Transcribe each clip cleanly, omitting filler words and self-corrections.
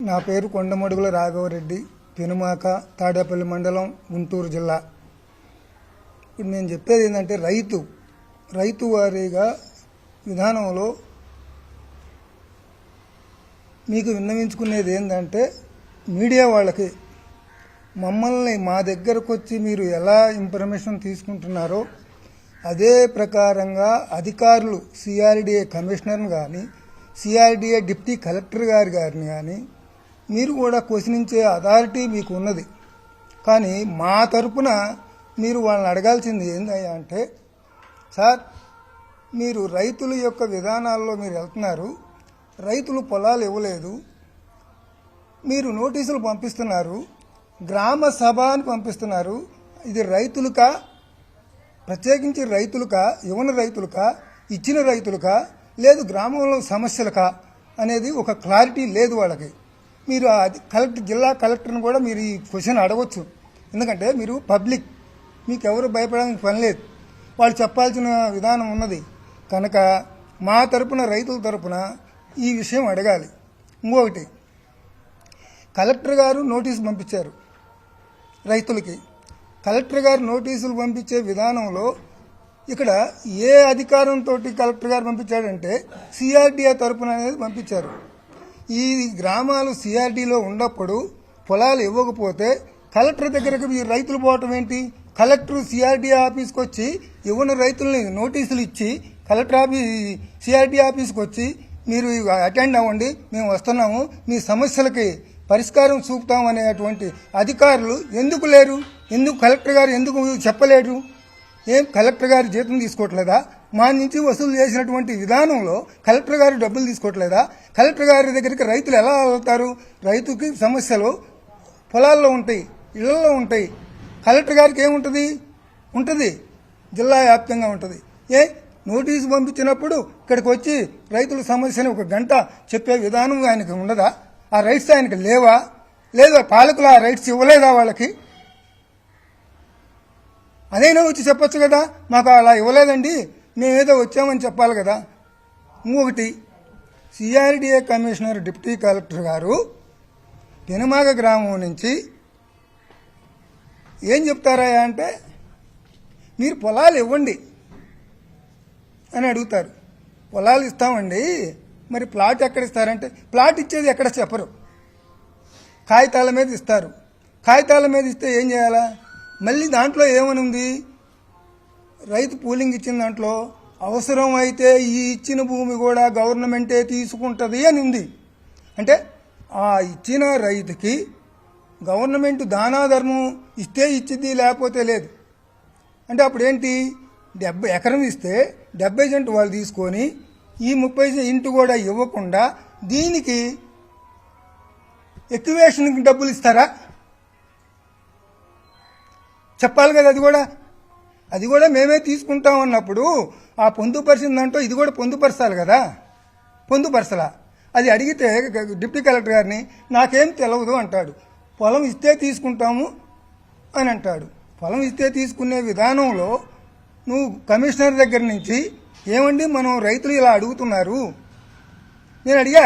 నా పేరు కొండమడుగుల రాఘవరెడ్డి, పెనుమాక, తాడేపల్లి మండలం, గుంటూరు జిల్లా. ఇప్పుడు నేను చెప్పేది ఏంటంటే రైతు వారీగా విధానంలో మీకు విన్నవించుకునేది ఏంటంటే మీడియా వాళ్ళకి మమ్మల్ని మా దగ్గరకు వచ్చి మీరు ఎలా ఇన్ఫర్మేషన్ తీసుకుంటున్నారో అదే ప్రకారంగా అధికారులు సిఆర్డిఏ కమిషనర్ని కానీ సిఆర్డిఏ డిప్టీ కలెక్టర్ గారిని కానీ మీరు కూడా క్వశ్చనించే అథారిటీ మీకు ఉన్నది. కానీ మా తరపున మీరు వాళ్ళని అడగాల్సింది ఏందయ్యా అంటే, సార్ మీరు రైతుల యొక్క విధానాల్లో మీరు వెళ్తున్నారు, రైతులు పొలాలు ఇవ్వలేదు, మీరు నోటీసులు పంపిస్తున్నారు, గ్రామ సభ అని పంపిస్తున్నారు. ఇది రైతులకా, ప్రత్యేకించి రైతులకా, ఇవ్వని రైతులకా, ఇచ్చిన రైతులకా, లేదు గ్రామంలో సమస్యలకా అనేది ఒక క్లారిటీ లేదు వాళ్ళకి. మీరు జిల్లా కలెక్టర్ని కూడా మీరు ఈ క్వశ్చన్ అడగవచ్చు. ఎందుకంటే మీరు పబ్లిక్, మీకు ఎవరు భయపడడానికి పని లేదు, వాళ్ళు చెప్పాల్సిన విధానం ఉన్నది కనుక మా తరపున, రైతుల తరపున ఈ విషయం అడగాలి. ఇంకొకటి, కలెక్టర్ గారు నోటీసు పంపించారు రైతులకి. కలెక్టర్ గారు నోటీసులు పంపించే విధానంలో ఇక్కడ ఏ అధికారంతో కలెక్టర్ గారు పంపించాడంటే సిఆర్డిఏ తరపున అనేది పంపించారు. ఈ గ్రామాలు సిఆర్డీలో ఉన్నప్పుడు పొలాలు ఇవ్వకపోతే కలెక్టర్ దగ్గరకు ఈ రైతులు పోవటం ఏంటి? కలెక్టర్ సిఆర్డీఏ ఆఫీస్కి వచ్చి ఇవ్వని రైతుల్ని నోటీసులు ఇచ్చి సిఆర్డీఏ ఆఫీస్కి వచ్చి మీరు అటెండ్ అవ్వండి, మేము వస్తున్నాము, మీ సమస్యలకి పరిష్కారం చూపుతాం అనేటువంటి అధికారులు ఎందుకు లేరు? ఎందుకు కలెక్టర్ గారు ఎందుకు చెప్పలేరు? ఏం కలెక్టర్ గారు జీతం తీసుకోవట్లేదా? మా నుంచి వసూలు చేసినటువంటి విధానంలో కలెక్టర్ గారు డబ్బులు తీసుకోవట్లేదా? కలెక్టర్ గారి దగ్గరికి రైతులు ఎలా వెళ్తారు? రైతుకి సమస్యలు పొలాల్లో ఉంటాయి, ఇళ్లలో ఉంటాయి. కలెక్టర్ గారికి ఏముంటుంది? ఉంటుంది, జిల్లా వ్యాప్తంగా ఉంటుంది. నోటీసు పంపించినప్పుడు ఇక్కడికి వచ్చి రైతుల సమస్యని ఒక గంట చెప్పే విధానం ఆయనకి ఉండదా? ఆ రైట్స్ ఆయనకి లేవా? లేదా పాలకులు ఆ రైట్స్ ఇవ్వలేదా వాళ్ళకి? అదైనా వచ్చి చెప్పొచ్చు కదా, మాకు అలా ఇవ్వలేదండి, మేమేదో వచ్చామని చెప్పాలి కదా. ఇంకొకటి, సిఆర్డిఏ కమిషనర్ డిప్టీ కలెక్టర్ గారు పెనుమాక గ్రామం నుంచి ఏం చెప్తారా అంటే, మీరు పొలాలు ఇవ్వండి అని అడుగుతారు. పొలాలు ఇస్తామండి, మరి ప్లాట్ ఎక్కడ ఇస్తారంటే ప్లాట్ ఇచ్చేది ఎక్కడ చెప్పరు, కాగితాల మీద ఇస్తారు. కాగితాల మీద ఇస్తే ఏం చేయాలా? మళ్ళీ దాంట్లో ఏమని ఉంది? రైతు పూలింగ్ ఇచ్చిన దాంట్లో అవసరం అయితే ఈ ఇచ్చిన భూమి కూడా గవర్నమెంటే తీసుకుంటుంది అని ఉంది. అంటే ఆ ఇచ్చిన రైతుకి గవర్నమెంట్ దానాధర్మం ఇస్తే ఇచ్చింది, లేకపోతే లేదు. అంటే అప్పుడు ఏంటి? 70 ఎకరం ఇస్తే 70 సెంట్ వాళ్ళు తీసుకొని ఈ 30 ఇంటూ కూడా ఇవ్వకుండా దీనికి ఎక్యువేషన్కి డబ్బులు ఇస్తారా? చెప్పాలి కదా. అది కూడా మేమే తీసుకుంటాం అన్నప్పుడు ఆ పొందుపరిచిందంటూ ఇది కూడా పొందుపరచాలి కదా. పొందుపరచలా. అది అడిగితే డిప్యూటీ కలెక్టర్ గారిని నాకేం తెలియదు అంటాడు. పొలం ఇస్తే తీసుకుంటాము అని అంటాడు. పొలం ఇస్తే తీసుకునే విధానంలో నువ్వు కమిషనర్ దగ్గర నుంచి ఏమండి మనం రైతులు ఇలా అడుగుతున్నారు, నేను అడిగా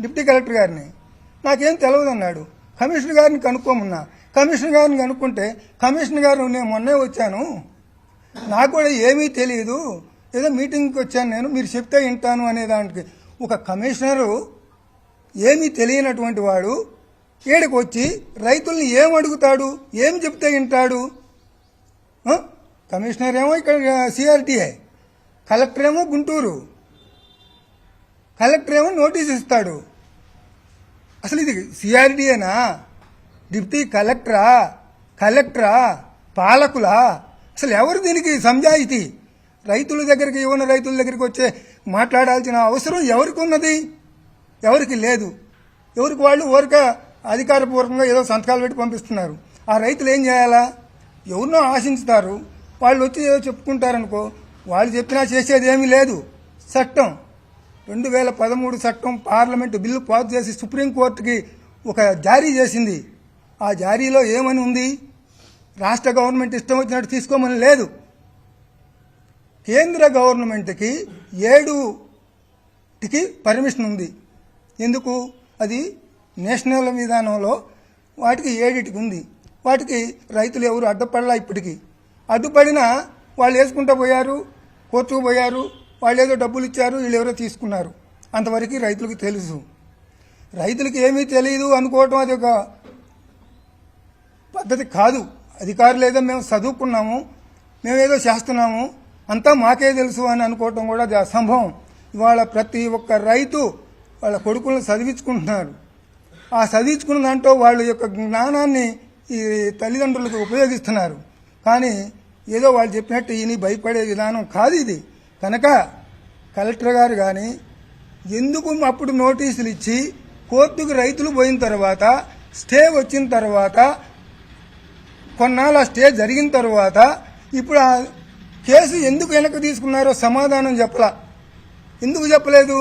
డిప్యూటీ కలెక్టర్ గారిని, నాకేం తెలియదు అన్నాడు. కమిషనర్ గారిని కనుక్కోమన్నా. కమిషనర్ గారిని కనుక్కుంటే కమిషనర్ గారు నేను మొన్నే వచ్చాను, నాకు కూడా ఏమీ తెలియదు, ఏదో మీటింగ్కి వచ్చాను నేను, మీరు చెప్తే వింటాను అనేదానికి ఒక కమిషనరు ఏమీ తెలియనటువంటి వాడు ఏడికి వచ్చి రైతుల్ని ఏం అడుగుతాడు? ఏం చెప్తే వింటాడు? కమిషనర్ ఏమో ఇక్కడ సిఆర్టీఏ, కలెక్టర్ ఏమో గుంటూరు, కలెక్టర్ ఏమో నోటీస్ ఇస్తాడు. అసలు ఇది సిఆర్డీఏనా? డిప్యూటీ కలెక్టరా? పాలకులా? అసలు ఎవరు దీనికి సంజాయితీ? రైతుల దగ్గరికి, యువన రైతుల దగ్గరికి వచ్చే మాట్లాడాల్సిన అవసరం ఎవరికి ఉన్నది? ఎవరికి లేదు. ఎవరికి వాళ్ళు ఊరిక అధికారపూర్వకంగా ఏదో సంతకాలు పెట్టి పంపిస్తున్నారు. ఆ రైతులు ఏం చేయాలా? ఎవరినో ఆశించుతారు, వాళ్ళు వచ్చి ఏదో చెప్పుకుంటారనుకో, వాళ్ళు చెప్పినా చేసేది ఏమీ లేదు. చట్టం 2013 చట్టం పార్లమెంటు బిల్లు పాస్ చేసి సుప్రీంకోర్టుకి ఒక జారీ చేసింది. ఆ జారీలో ఏమని ఉంది? రాష్ట్ర గవర్నమెంట్ ఇష్టం వచ్చినట్టు తీసుకోమని లేదు. కేంద్ర గవర్నమెంట్కి 7కి పర్మిషన్ ఉంది. ఎందుకు? అది నేషనల్ విధానంలో వాటికి 7 ఉంది. వాటికి రైతులు ఎవరు అడ్డుపడలా. ఇప్పటికీ అడ్డుపడినా వాళ్ళు వేసుకుంటూ పోయారు, కోర్టుకు పోయారు, వాళ్ళు ఏదో డబ్బులు ఇచ్చారు, వీళ్ళు ఎవరో తీసుకున్నారు. అంతవరకు రైతులకు తెలుసు. రైతులకు ఏమీ తెలియదు అనుకోవటం అది ఒక పద్ధతి కాదు. అధికారులు ఏదో మేము చదువుకున్నాము, మేమేదో చేస్తున్నాము, అంతా మాకే తెలుసు అని అనుకోవటం కూడా అది అసంభవం. ఇవాళ ప్రతి ఒక్క రైతు వాళ్ళ కొడుకులను చదివించుకుంటున్నారు. ఆ చదివించుకున్న దాంట్లో వాళ్ళ యొక్క జ్ఞానాన్ని ఈ తల్లిదండ్రులకు ఉపయోగిస్తున్నారు. కానీ ఏదో వాళ్ళు చెప్పినట్టు ఈయన భయపడే విధానం కాదు ఇది. కనుక కలెక్టర్ గారు కానీ ఎందుకు అప్పుడు నోటీసులు ఇచ్చి కోర్టుకు రైతులు పోయిన తర్వాత స్టే వచ్చిన తర్వాత కొన్నాళ్ళ స్టే జరిగిన తర్వాత ఇప్పుడు ఆ కేసు ఎందుకు వెనక్కి తీసుకున్నారో సమాధానం చెప్పలా. ఎందుకు చెప్పలేదు?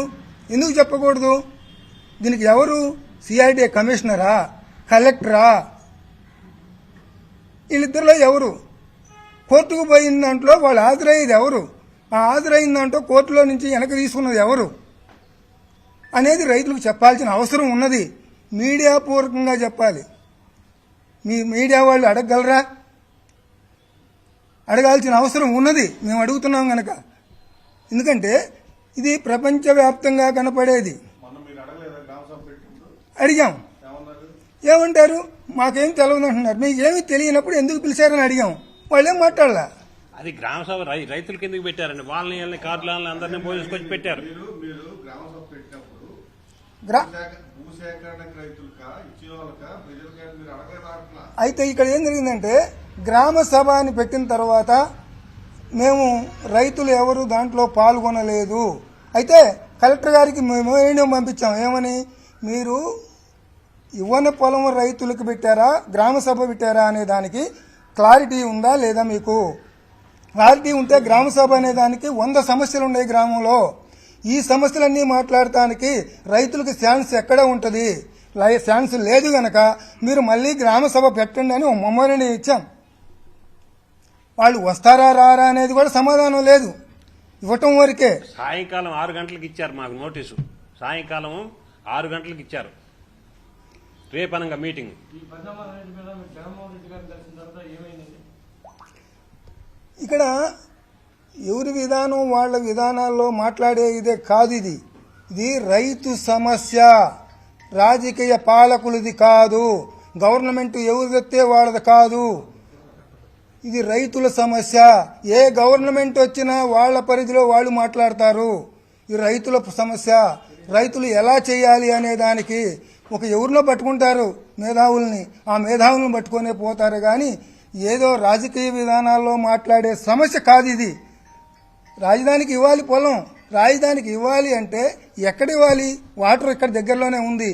ఎందుకు చెప్పకూడదు? దీనికి ఎవరు? సిఐడి కమిషనరా, కలెక్టరా? వీళ్ళిద్దరిలో ఎవరు? కోర్టుకు పోయిన దాంట్లో వాళ్ళు హాజరయ్యేది ఎవరు? ఆ హాజరైన దాంట్లో కోర్టులో నుంచి వెనక్కి తీసుకున్నది ఎవరు అనేది రైతులకు చెప్పాల్సిన అవసరం ఉన్నది. మీడియా పూర్వకంగా చెప్పాలి. మీ మీడియా వాళ్ళు అడగగలరా? అడగాల్సిన అవసరం ఉన్నది. మేము అడుగుతున్నాం కనుక. ఎందుకంటే ఇది ప్రపంచవ్యాప్తంగా కనపడేది. అడిగాం. ఏమంటారు? మాకేం తెలియదు అంటున్నారు. మీకు ఏమి తెలియనప్పుడు ఎందుకు పిలిచారని అడిగాం. వాళ్ళేం మాట్లాడలా. అది గ్రామ సభ రైతులకు ఎందుకు పెట్టారండి? వాళ్ళని కార్డులని అందరినీ పోలీసుకొచ్చి పెట్టారు. అయితే ఇక్కడ ఏం జరిగిందంటే గ్రామ సభ అని పెట్టిన తర్వాత మేము రైతులు ఎవరు దాంట్లో పాల్గొనలేదు. అయితే కలెక్టర్ గారికి మేము పంపించాం. ఏమని? మీరు ఇవ్వని పొలం రైతులకు పెట్టారా, గ్రామ సభ పెట్టారా అనే దానికి క్లారిటీ ఉందా లేదా? మీకు క్లారిటీ ఉంటే గ్రామ సభ అనే దానికి 100 సమస్యలు ఉన్నాయి గ్రామంలో. ఈ సమస్యలన్నీ మాట్లాడటానికి రైతులకు ఛాన్స్ ఎక్కడ ఉంటుంది? ఛాన్స్ లేదు గనక మీరు మళ్ళీ గ్రామ సభ పెట్టండి అని మమ్మల్ని ఇచ్చాం. వాళ్ళు వస్తారా రారా అనేది కూడా సమాధానం లేదు. ఇవ్వటం వరకే. సాయంకాలం 6 గంటలకు ఇచ్చారు మాకు నోటీసు. సాయంకాలం 6 గంటలకు ఇచ్చారు. రేపనంగా మీటింగ్. ఇక్కడ ఎవరి విధానం వాళ్ళ విధానాల్లో మాట్లాడే ఇదే కాదు. ఇది రైతు సమస్య, రాజకీయ పాలకులది కాదు, గవర్నమెంట్ ఎవరిదైతే వాళ్ళది కాదు. ఇది రైతుల సమస్య. ఏ గవర్నమెంట్ వచ్చినా వాళ్ళ పరిధిలో వాళ్ళు మాట్లాడతారు. ఇది రైతుల సమస్య. రైతులు ఎలా చేయాలి అనే దానికి ఒక ఎవరినో పట్టుకుంటారు మేధావుల్ని, ఆ మేధావులను పట్టుకునే పోతారు. కానీ ఏదో రాజకీయ విధానాల్లో మాట్లాడే సమస్య కాదు ఇది. రాజధానికి ఇవ్వాలి పొలం. రాజధానికి ఇవ్వాలి అంటే ఎక్కడ ఇవ్వాలి? వాటర్ ఇక్కడ దగ్గరలోనే ఉంది.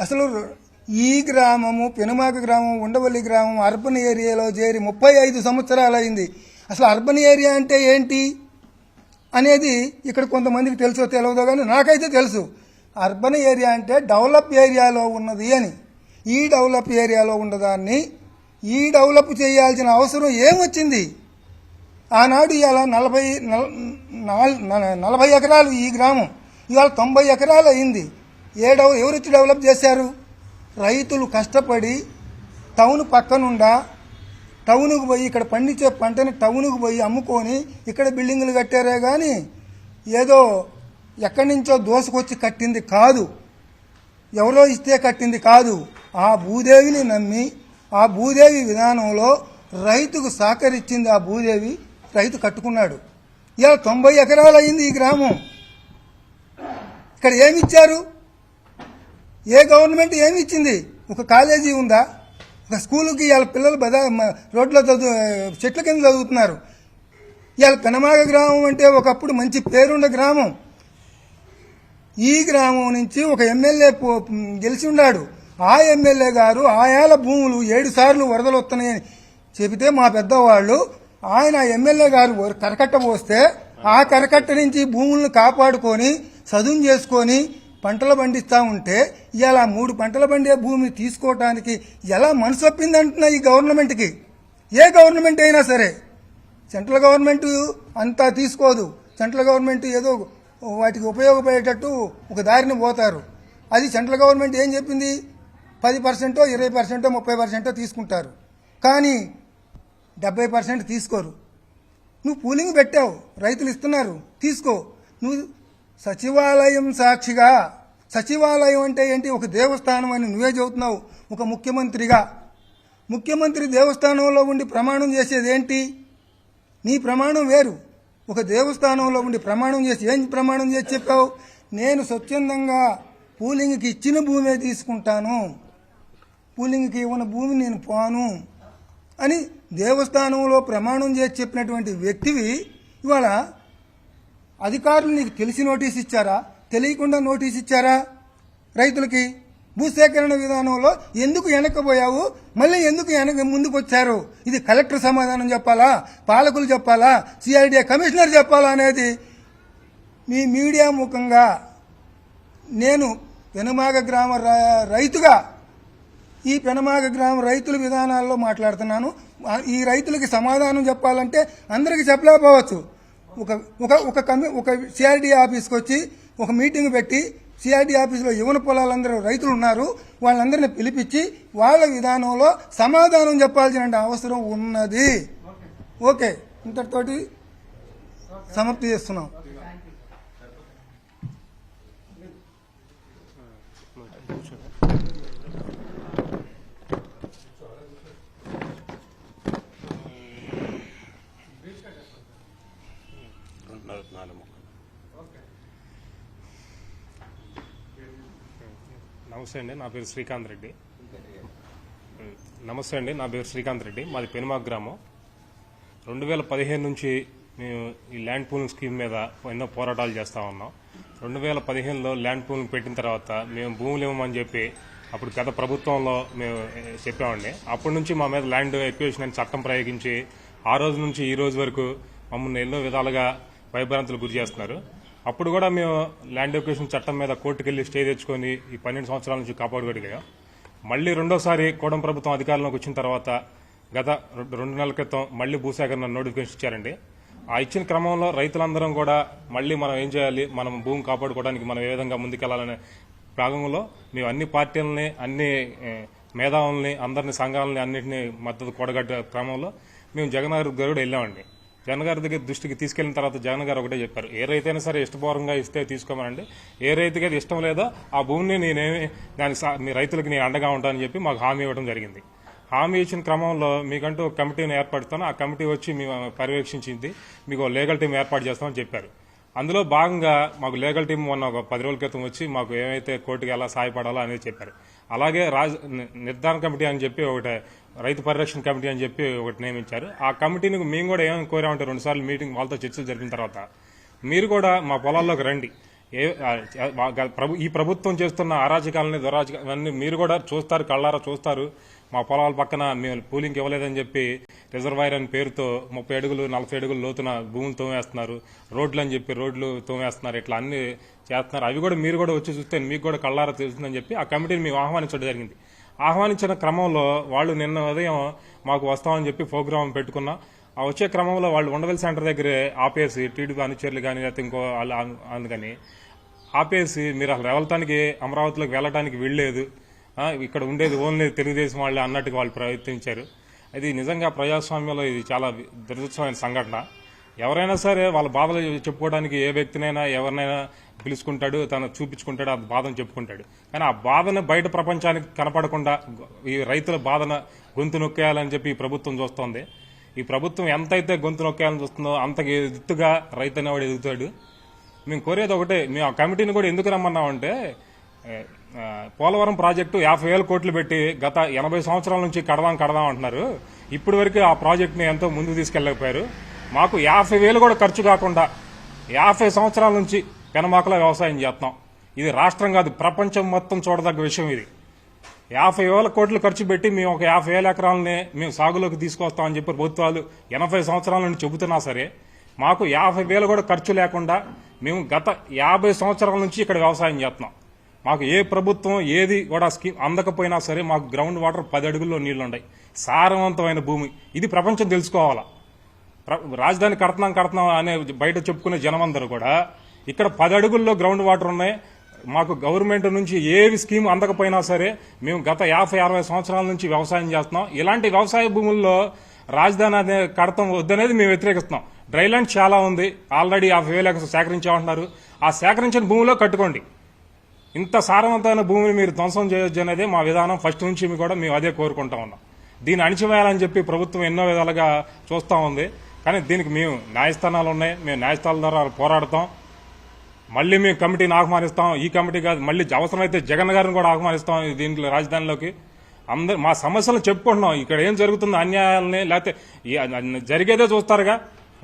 అసలు ఈ గ్రామము, పెనుమాక గ్రామం, ఉండవల్లి గ్రామం అర్బన్ ఏరియాలో చేరి 35 సంవత్సరాలు అయింది. అసలు అర్బన్ ఏరియా అంటే ఏంటి అనేది ఇక్కడ కొంతమందికి తెలుసో తెలియదో కానీ నాకైతే తెలుసు. అర్బన్ ఏరియా అంటే డెవలప్ ఏరియాలో ఉన్నది అని. ఈ డెవలప్ ఏరియాలో ఉన్నదాన్ని ఈ డెవలప్ చేయాల్సిన అవసరం ఏమొచ్చింది? ఆనాడు ఇవాళ 40 ఎకరాలు ఈ గ్రామం, ఇవాళ 90 ఎకరాలు అయింది. ఎవరొచ్చి డెవలప్ చేశారు? రైతులు కష్టపడి టౌన్ పక్కనుండా టౌన్కు పోయి ఇక్కడ పండించే పంటని టౌన్కు పోయి అమ్ముకొని ఇక్కడ బిల్డింగులు కట్టారే కానీ ఏదో ఎక్కడి నుంచో దోసుకొచ్చి కట్టింది కాదు, ఎవరో ఇస్తే కట్టింది కాదు. ఆ భూదేవిని నమ్మి ఆ భూదేవి విధానంలో రైతుకు సహకరించింది. ఆ భూదేవి రైతు కట్టుకున్నాడు. ఇలా 90 ఎకరాలు అయింది ఈ గ్రామం. ఇక్కడ ఏమిచ్చారు? ఏ గవర్నమెంట్ ఏమి ఇచ్చింది? ఒక కాలేజీ ఉందా? ఒక స్కూలుకి ఇవాళ పిల్లలు రోడ్లో చెట్ల కింద చదువుతున్నారు. ఇవాళ పెనమాగ గ్రామం అంటే ఒకప్పుడు మంచి పేరున్న గ్రామం. ఈ గ్రామం నుంచి ఒక ఎమ్మెల్యే గెలిచి ఉన్నాడు. ఆ ఎమ్మెల్యే గారు ఆయాల భూములు 7 సార్లు వరదలు వస్తున్నాయని చెబితే మా పెద్దవాళ్ళు ఆయన ఎమ్మెల్యే గారు కరకట్ట పోస్తే ఆ కరకట్ట నుంచి భూములను కాపాడుకొని చదువు చేసుకొని పంటలు పండిస్తూ ఉంటే ఇలా 3 పంటలు పండే భూమిని తీసుకోవటానికి ఎలా మనసు ఒప్పిందంటున్నా ఈ గవర్నమెంట్కి? ఏ గవర్నమెంట్ అయినా సరే, సెంట్రల్ గవర్నమెంట్ అంతా తీసుకోదు. సెంట్రల్ గవర్నమెంట్ ఏదో వాటికి ఉపయోగపడేటట్టు ఒక దారిని పోతారు. అది సెంట్రల్ గవర్నమెంట్ ఏం చెప్పింది? 10%, 20%, 30% తీసుకుంటారు, కానీ 70% తీసుకోరు. నువ్వు పూలింగ్ పెట్టావు, రైతులు ఇస్తున్నారు, తీసుకో. నువ్వు సచివాలయం సాక్షిగా, సచివాలయం అంటే ఏంటి? ఒక దేవస్థానం అని నువ్వే చెబుతున్నావు. ఒక ముఖ్యమంత్రి దేవస్థానంలో ఉండి ప్రమాణం చేసేది ఏంటి? నీ ప్రమాణం వేరు. ఒక దేవస్థానంలో ఉండి ప్రమాణం చేసి ఏం ప్రమాణం చేసి చెప్పావు? నేను స్వచ్ఛందంగా పూలింగ్కి ఇచ్చిన భూమే తీసుకుంటాను, పూలింగ్కి ఇవ్వని భూమి నేను పోను అని దేవస్థానంలో ప్రమాణం చేసి చెప్పినటువంటి వ్యక్తివి ఇవాళ అధికారులు నీకు తెలిసి నోటీస్ ఇచ్చారా, తెలియకుండా నోటీస్ ఇచ్చారా? రైతులకి భూసేకరణ విధానంలో ఎందుకు వెనక్కిపోయావు, మళ్ళీ ఎందుకు ముందుకు వచ్చారు? ఇది కలెక్టర్ సమాధానం చెప్పాలా, పాలకులు చెప్పాలా, సిఐడి కమిషనర్ చెప్పాలా అనేది మీ మీడియా ముఖంగా నేను పెనుమాగ గ్రామ రైతుగా ఈ పెనుమాగ గ్రామ రైతుల విధానాల్లో మాట్లాడుతున్నాను. ఈ రైతులకి సమాధానం చెప్పాలంటే అందరికీ చెప్పలేకపోవచ్చు. ఒక సిఆర్డీ ఆఫీస్కి వచ్చి ఒక మీటింగ్ పెట్టి సిఆర్డీ ఆఫీసులో యువన పొలాలందరూ రైతులు ఉన్నారు, వాళ్ళందరినీ పిలిపించి వాళ్ళ విధానంలో సమాధానం చెప్పాల్సిన అవసరం ఉన్నది. ఓకే, ఇంతటితోటి సమాప్తి చేస్తున్నాం. నమస్తే అండి, నా పేరు శ్రీకాంత్ రెడ్డి. మాది పెనుమాక గ్రామం. 2015 నుంచి మేము ఈ ల్యాండ్ పూలింగ్ స్కీమ్ మీద ఎన్నో పోరాటాలు చేస్తూ ఉన్నాం. 2015లో ల్యాండ్ పూలింగ్ పెట్టిన తర్వాత మేము భూములు ఇవ్వమని చెప్పి అప్పుడు గత ప్రభుత్వంలో మేము చెప్పామండి. అప్పటి నుంచి మా మీద ల్యాండ్ ఎక్విజిషన్ అని చట్టం ప్రయోగించి ఆ రోజు నుంచి ఈ రోజు వరకు మమ్మల్ని ఎన్నో విధాలుగా భయభ్రాంతులు గురి చేస్తున్నారు. అప్పుడు కూడా మేము ల్యాండ్ ఎక్విజిషన్ చట్టం మీద కోర్టుకు వెళ్లి స్టే తెచ్చుకొని ఈ 12 సంవత్సరాల నుంచి కాపాడుకోగలిగాం. మళ్లీ రెండోసారి కూటమి ప్రభుత్వం అధికారంలోకి వచ్చిన తర్వాత గత 2 నెలల క్రితం మళ్లీ భూసేకరణ నోటిఫికేషన్ ఇచ్చారండి. ఆ ఇచ్చిన క్రమంలో రైతులందరం కూడా మళ్లీ మనం ఏం చేయాలి, మనం భూమి కాపాడుకోవడానికి మనం ఏ విధంగా ముందుకెళ్లాలనే భాగంలో మేము అన్ని పార్టీలని, అన్ని మేధావుల్ని, అందరిని, సంఘాలని అన్నింటినీ మద్దతు కూడగట్టే క్రమంలో మేము జగన్ గారి దగ్గర కూడా వెళ్ళామండి. జగన్ గారి దగ్గర దృష్టికి తీసుకెళ్లిన తర్వాత జగన్ గారు ఒకటే చెప్పారు, ఏ రైతైనా సరే ఇష్టపూర్వకంగా ఇస్తే తీసుకోమనండి, ఏ రైతుకి అది ఇష్టం లేదో ఆ భూమిని నేనేమి మీ రైతులకి నేను అండగా ఉంటానని చెప్పి మాకు హామీ ఇవ్వడం జరిగింది. హామీ ఇచ్చిన క్రమంలో మీకంటూ ఒక కమిటీని ఏర్పడుతాను, ఆ కమిటీ వచ్చి మేము పర్యవేక్షించింది, మీకు లీగల్ టీం ఏర్పాటు చేస్తామని చెప్పారు. అందులో భాగంగా మాకు లీగల్ టీం మొన్న ఒక 10 రోజుల క్రితం వచ్చి మాకు ఏమైతే కోర్టుకి ఎలా సహాయపడాలో అనేది చెప్పారు. అలాగే నిర్ధారణ కమిటీ అని చెప్పి ఒకటి, రైతు పరిరక్షణ కమిటీ అని చెప్పి ఒకటి నియమించారు. ఆ కమిటీని మేము కూడా ఏమని కోరామంటే 2 సార్లు మీటింగ్ వాళ్ళతో చర్చలు జరిపిన తర్వాత మీరు కూడా మా పొలాల్లోకి రండి, ఈ ప్రభుత్వం చేస్తున్న అరాచకాలని, దురాచకాలన్నీ మీరు కూడా చూస్తారు, కళ్ళారా చూస్తారు. మా పొలాల పక్కన మేము పూలింగ్కి ఇవ్వలేదని చెప్పి రిజర్వాయర్ అని పేరుతో 30 అడుగులు 40 అడుగులు లోతున భూములు తోమేస్తున్నారు, రోడ్లు అని చెప్పి రోడ్లు తోమేస్తున్నారు, ఇట్లా అన్ని చేస్తున్నారు. అవి కూడా మీరు కూడా వచ్చి చూస్తే మీకు కూడా కళ్ళారా తెలుస్తుందని చెప్పి ఆ కమిటీని మేము ఆహ్వానించడం జరిగింది. ఆహ్వానించిన క్రమంలో వాళ్ళు నిన్న ఉదయం మాకు వస్తామని చెప్పి ప్రోగ్రాం పెట్టుకున్నాం. ఆ వచ్చే క్రమంలో వాళ్ళు ఉండవల్లి సెంటర్ దగ్గర ఆపేసి, టీడీపీ అనుచరులు కానీ లేకపోతే ఇంకో అందుకని ఆపేసి, మీరు అసలు వెళ్తానికి అమరావతిలోకి వెళ్ళడానికి వీల్లేదు, ఇక్కడ ఉండేది ఓన్లీ తెలుగుదేశం వాళ్ళు అన్నట్టుగా వాళ్ళు ప్రయత్నించారు. ఇది నిజంగా ప్రజాస్వామ్యంలో ఇది చాలా దురదృష్టమైన సంఘటన. ఎవరైనా సరే వాళ్ళ బాధలు చెప్పుకోవడానికి ఏ వ్యక్తినైనా ఎవరినైనా పిలుచుకుంటాడు, తను చూపించుకుంటాడు, ఆ బాధను చెప్పుకుంటాడు. కానీ ఆ బాధను బయట ప్రపంచానికి కనపడకుండా ఈ రైతుల బాధన గొంతు నొక్కేయాలని చెప్పి ఈ ప్రభుత్వం చూస్తోంది. ఈ ప్రభుత్వం ఎంతైతే గొంతు నొక్కేయాలని చూస్తుందో అంతకి ఎత్తుగా రైతు అనేవాడు ఎదుగుతాడు. మేము కోరేది ఒకటే, మేము ఆ కమిటీని కూడా ఎందుకు రమ్మన్నామంటే, పోలవరం ప్రాజెక్టు 50,000 కోట్లు పెట్టి గత 80 సంవత్సరాల నుంచి కడదాం అంటున్నారు. ఇప్పటి వరకు ఆ ప్రాజెక్టుని ఎంతో ముందుకు తీసుకెళ్లకపోయారు. మాకు 50,000 కూడా ఖర్చు కాకుండా 50 సంవత్సరాల నుంచి పెనమాకలో వ్యవసాయం చేస్తున్నాం. ఇది రాష్ట్రం కాదు, ప్రపంచం మొత్తం చూడదగ్గ విషయం. ఇది 50,000 కోట్లు ఖర్చు పెట్టి మేము ఒక 50,000 ఎకరాలని మేము సాగులోకి తీసుకొస్తామని చెప్పి ప్రభుత్వాలు 80 సంవత్సరాల నుండి చెబుతున్నా సరే మాకు 50,000 కూడా ఖర్చు లేకుండా మేము గత 50 సంవత్సరాల నుంచి ఇక్కడ వ్యవసాయం చేస్తున్నాం. మాకు ఏ ప్రభుత్వం ఏది కూడా స్కీమ్ అందకపోయినా సరే మాకు గ్రౌండ్ వాటర్ 10 అడుగుల్లో నీళ్లున్నాయి, సారవంతమైన భూమి. ఇది ప్రపంచం తెలుసుకోవాలా. రాజధాని కడుతున్నాం అనే బయట చెప్పుకునే జనమందరూ కూడా ఇక్కడ 10 అడుగుల్లో గ్రౌండ్ వాటర్ ఉన్నాయి, మాకు గవర్నమెంట్ నుంచి ఏవి స్కీమ్ అందకపోయినా సరే మేము గత 50-60 సంవత్సరాల నుంచి వ్యవసాయం చేస్తున్నాం. ఇలాంటి వ్యవసాయ భూముల్లో రాజధాని అనే కడతం వద్దనేది మేము వ్యతిరేకిస్తున్నాం. డ్రైలాండ్ చాలా ఉంది, ఆల్రెడీ 50,000 ఎకరాలు సేకరించామంటున్నారు. ఆ సేకరించిన భూమిలో కట్టుకోండి. ఇంత సారవంతమైన భూమిని మీరు ధ్వంసం చేయొచ్చు అనేది మా విధానం. ఫస్ట్ నుంచి కూడా మేము అదే కోరుకుంటా ఉన్నాం. దీన్ని అణిచివేయాలని చెప్పి ప్రభుత్వం ఎన్నో విధాలుగా చూస్తూ ఉంది. కానీ దీనికి మేము న్యాయస్థానాలు ఉన్నాయి, మేము న్యాయస్థానాల ద్వారా పోరాడతాం. మళ్ళీ మేము కమిటీని ఆహ్వానిస్తాం. ఈ కమిటీ కాదు, మళ్ళీ అవసరమైతే జగన్ గారిని కూడా ఆహ్వానిస్తాం దీంట్లో రాజధానిలోకి. అందరు మా సమస్యలను చెప్పుకుంటున్నాం. ఇక్కడ ఏం జరుగుతుందో అన్యాయాలని, లేకపోతే జరిగేదే చూస్తారుగా.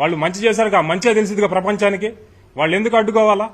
వాళ్ళు మంచి చేశారుగా, మంచిగా తెలిసిందిగా ప్రపంచానికి. వాళ్ళు ఎందుకు అడ్డుకోవాలా?